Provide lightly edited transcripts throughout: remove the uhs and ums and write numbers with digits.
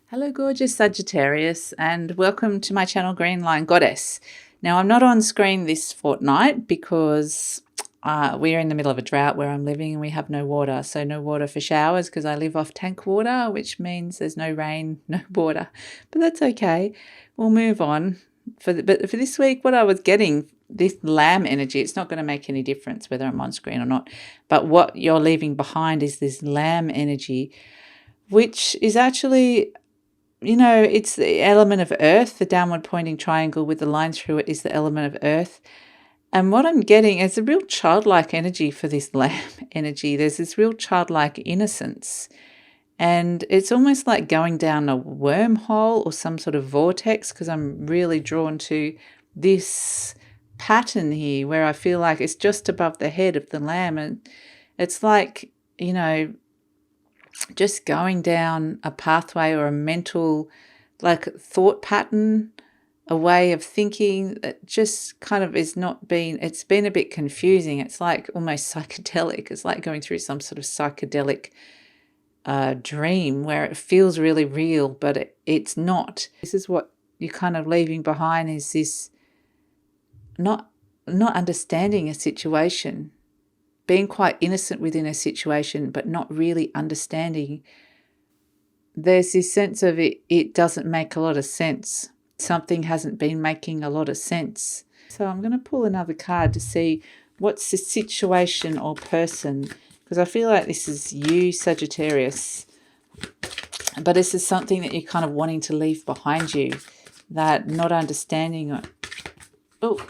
Hello, gorgeous Sagittarius, and welcome to my channel, Green Line Goddess. Now, I'm not on screen this fortnight because we're in the middle of a drought where I'm living and we have no water. So no water for showers because I live off tank water, which means there's no rain, no water. But that's okay. We'll move on. But for this week, what I was getting, this lamb energy, it's not going to make any difference whether I'm on screen or not. But what you're leaving behind is this lamb energy, which is actually, it's the element of earth. The downward pointing triangle with the line through it is the element of earth. And what I'm getting is a real childlike energy for this lamb energy. There's this real childlike innocence. And it's almost like going down a wormhole or some sort of vortex, because I'm really drawn to this pattern here where I feel like it's just above the head of the lamb. And it's like, just going down a pathway or a mental, like, thought pattern, a way of thinking that just kind of it's been a bit confusing. It's like almost psychedelic. It's like going through some sort of psychedelic dream where it feels really real, but it's not. This is what you're kind of leaving behind, is this not understanding a situation, being quite innocent within a situation, but not really understanding. There's this sense of it doesn't make a lot of sense. Something hasn't been making a lot of sense. So I'm going to pull another card to see what's the situation or person, because I feel like this is you, Sagittarius, but this is something that you're kind of wanting to leave behind you, that not understanding. Oh,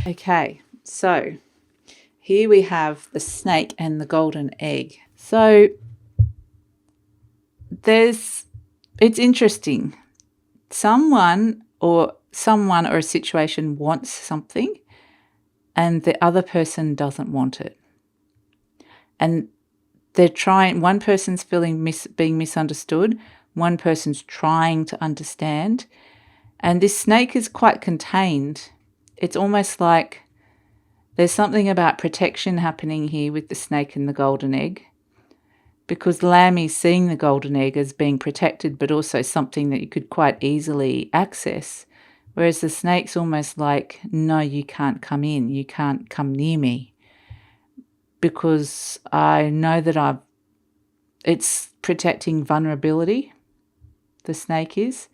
okay. So here we have the snake and the golden egg. So it's interesting. Someone or a situation wants something and the other person doesn't want it. And they're trying, one person's feeling being misunderstood, one person's trying to understand. And this snake is quite contained. It's almost like there's something about protection happening here with the snake and the golden egg, because lamb is seeing the golden egg as being protected, but also something that you could quite easily access. Whereas the snake's almost like, no, you can't come in. You can't come near me, because I know that it's protecting vulnerability. The snake is.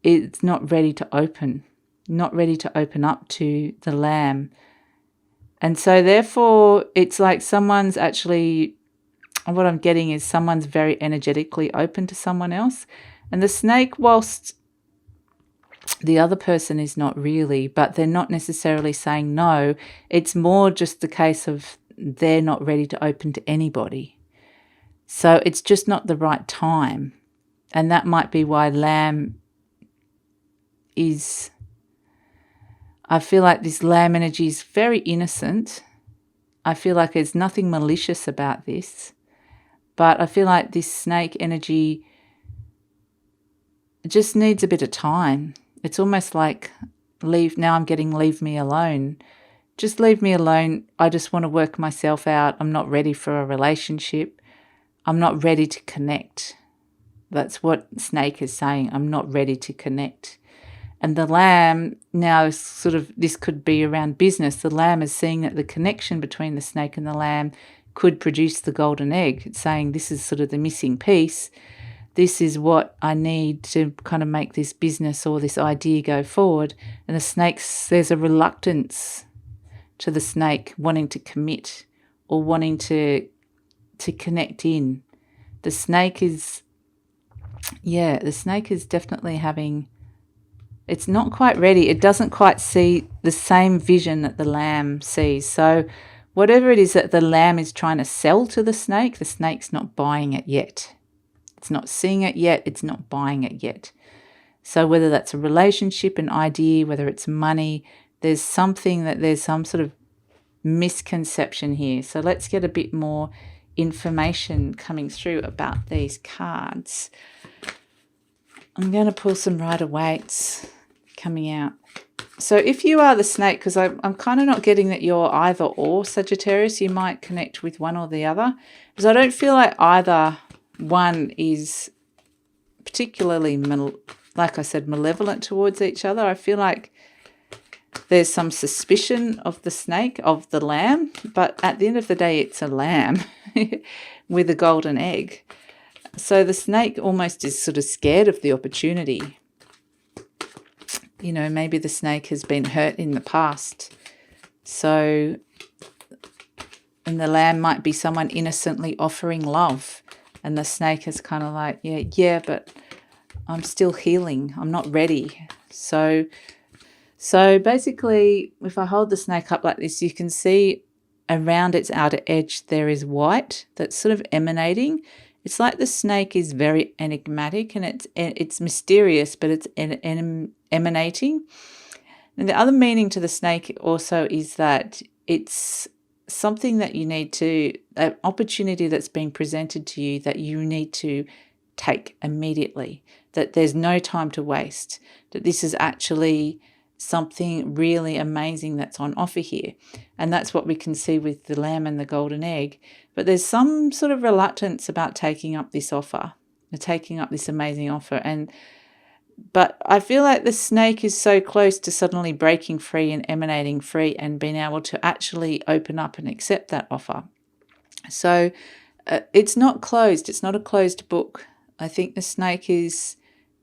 It's not ready to open up to the lamb. And so therefore it's like someone's actually, what I'm getting is someone's very energetically open to someone else. And the snake, whilst the other person is not really, but they're not necessarily saying no, it's more just the case of they're not ready to open to anybody. So it's just not the right time. And that might be why lamb is, I feel like this lamb energy is very innocent. I feel like there's nothing malicious about this. But I feel like this snake energy just needs a bit of time. It's almost like leave me alone. Just leave me alone. I just want to work myself out. I'm not ready for a relationship. I'm not ready to connect. That's what snake is saying. I'm not ready to connect. And the lamb now sort of, this could be around business. The lamb is seeing that the connection between the snake and the lamb could produce the golden egg. It's saying this is sort of the missing piece. This is what I need to kind of make this business or this idea go forward. And there's a reluctance to the snake wanting to commit or wanting to connect in. The snake is definitely having, it's not quite ready. It doesn't quite see the same vision that the lamb sees. So whatever it is that the lamb is trying to sell to the snake's not buying it yet. It's not seeing it yet. It's not buying it yet. So whether that's a relationship, an idea, whether it's money, there's some sort of misconception here. So let's get a bit more information coming through about these cards. I'm going to pull some Rider-Waite's coming out. So if you are the snake, because I'm kind of not getting that you're either or Sagittarius, you might connect with one or the other, because I don't feel like either one is particularly, like I said, malevolent towards each other. I feel like there's some suspicion of the snake, of the lamb, but at the end of the day, it's a lamb with a golden egg. So the snake almost is sort of scared of the opportunity. You know, maybe the snake has been hurt in the past. So, and the lamb might be someone innocently offering love. And the snake is kind of like, yeah, but I'm still healing. I'm not ready. So basically, if I hold the snake up like this, you can see around its outer edge there is white that's sort of emanating. It's like the snake is very enigmatic and it's mysterious, but it's emanating. And the other meaning to the snake also is that it's something that you need to, an opportunity that's being presented to you that you need to take immediately, that there's no time to waste, that this is actually something really amazing that's on offer here. And that's what we can see with the lamb and the golden egg. But there's some sort of reluctance about taking up this offer, taking up this amazing offer. But I feel like the snake is so close to suddenly breaking free and emanating free and being able to actually open up and accept that offer. So it's not closed. It's not a closed book. I think the snake is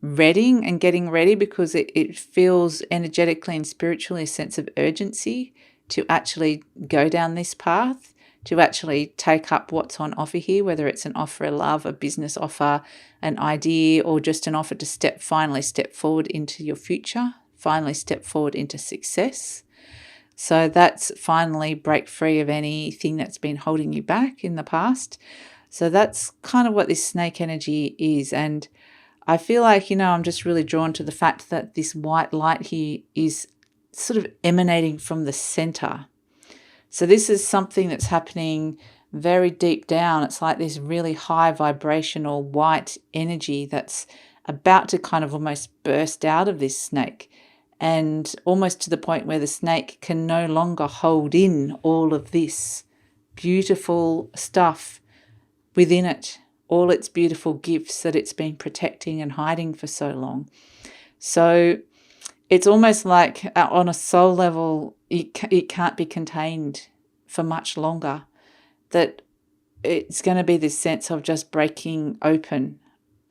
readying and getting ready because it feels energetically and spiritually a sense of urgency to actually go down this path, to actually take up what's on offer here, whether it's an offer of love, a business offer, an idea, or just an offer to finally step forward into your future, finally step forward into success. So that's finally break free of anything that's been holding you back in the past. So that's kind of what this snake energy is. And I feel like, I'm just really drawn to the fact that this white light here is sort of emanating from the center. So this is something that's happening very deep down. It's like this really high vibrational white energy that's about to kind of almost burst out of this snake, and almost to the point where the snake can no longer hold in all of this beautiful stuff within it, all its beautiful gifts that it's been protecting and hiding for so long. So it's almost like on a soul level, it can't be contained for much longer, that it's going to be this sense of just breaking open.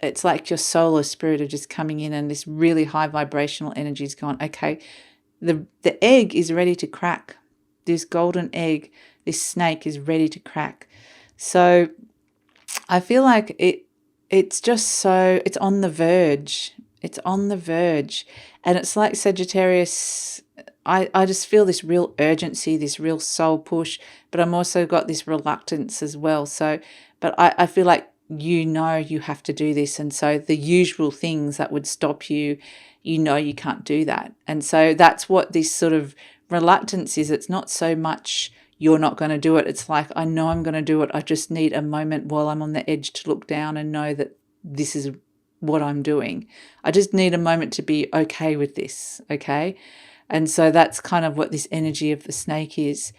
It's like your soul or spirit are just coming in and this really high vibrational energy is gone, okay, the egg is ready to crack. This golden egg, this snake is ready to crack. So I feel like it's just so, it's on the verge. It's on the verge. And it's like Sagittarius, I just feel this real urgency, this real soul push, but I'm also got this reluctance as well. So, but I feel like you have to do this. And so the usual things that would stop you, you can't do that. And so that's what this sort of reluctance is. It's not so much you're not going to do it. It's like, I know I'm going to do it. I just need a moment while I'm on the edge to look down and know that this is what I'm doing. I just need a moment to be okay with this, okay? And so that's kind of what this energy of the snake is,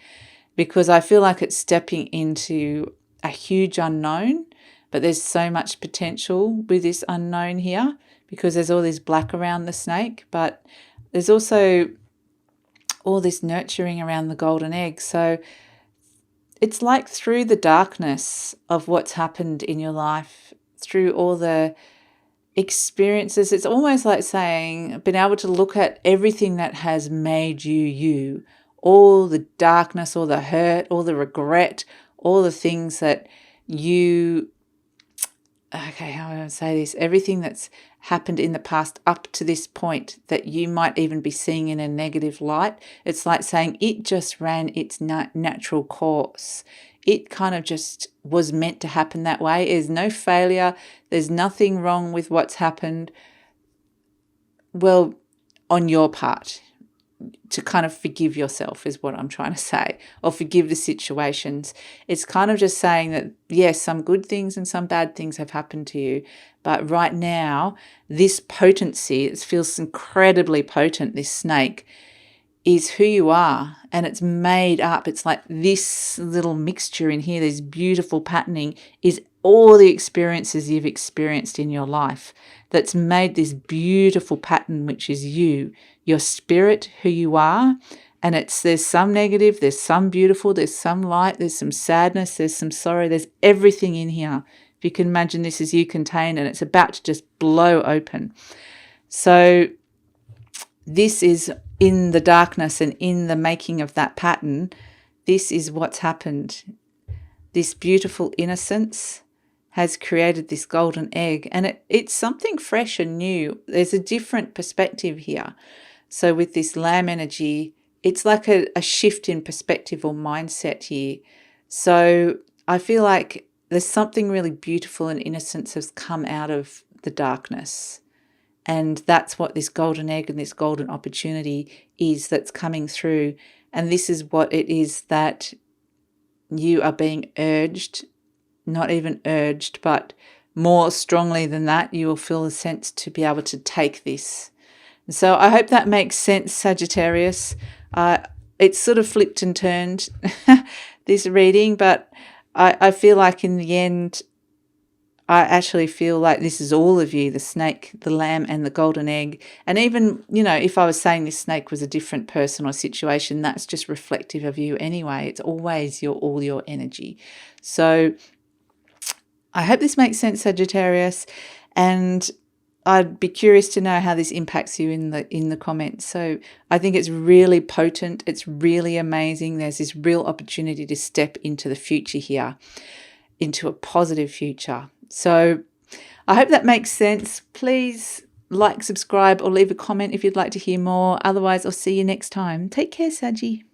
because I feel like it's stepping into a huge unknown, but there's so much potential with this unknown here because there's all this black around the snake, but there's also all this nurturing around the golden egg. So it's like through the darkness of what's happened in your life, through all the experiences, it's almost like saying, being able to look at everything that has made you, all the darkness, all the hurt, all the regret, all the things that how do I say this? Everything that's happened in the past up to this point that you might even be seeing in a negative light. It's like saying it just ran its natural course. It kind of just was meant to happen that way. There's no failure. There's nothing wrong with what's happened. Well, on your part, to kind of forgive yourself is what I'm trying to say, or forgive the situations. It's kind of just saying that, yes, some good things and some bad things have happened to you, but right now, this potency, it feels incredibly potent, this snake, is who you are, and it's made up. It's like this little mixture in here, this beautiful patterning is all the experiences you've experienced in your life that's made this beautiful pattern, which is you, your spirit, who you are. And there's some negative, there's some beautiful, there's some light, there's some sadness, there's some sorrow, there's everything in here. If you can imagine this is you contained and it's about to just blow open. So this is in the darkness and in the making of that pattern. This is what's happened. This beautiful innocence has created this golden egg, and it's something fresh and new. There's a different perspective here. So with this lamb energy, it's like a shift in perspective or mindset here. So I feel like there's something really beautiful and innocence has come out of the darkness. And that's what this golden egg and this golden opportunity is that's coming through. And this is what it is that you are being urged, not even urged, but more strongly than that, you will feel a sense to be able to take this. And so I hope that makes sense, Sagittarius. It's sort of flipped and turned, this reading, but I feel like in the end, I actually feel like this is all of you, the snake, the lamb, and the golden egg. And even, if I was saying this snake was a different person or situation, that's just reflective of you anyway. It's always all your energy. So I hope this makes sense, Sagittarius. And I'd be curious to know how this impacts you in the comments. So I think it's really potent. It's really amazing. There's this real opportunity to step into the future here, into a positive future. So I hope that makes sense. Please like, subscribe, or leave a comment if you'd like to hear more. Otherwise, I'll see you next time. Take care, Saggy.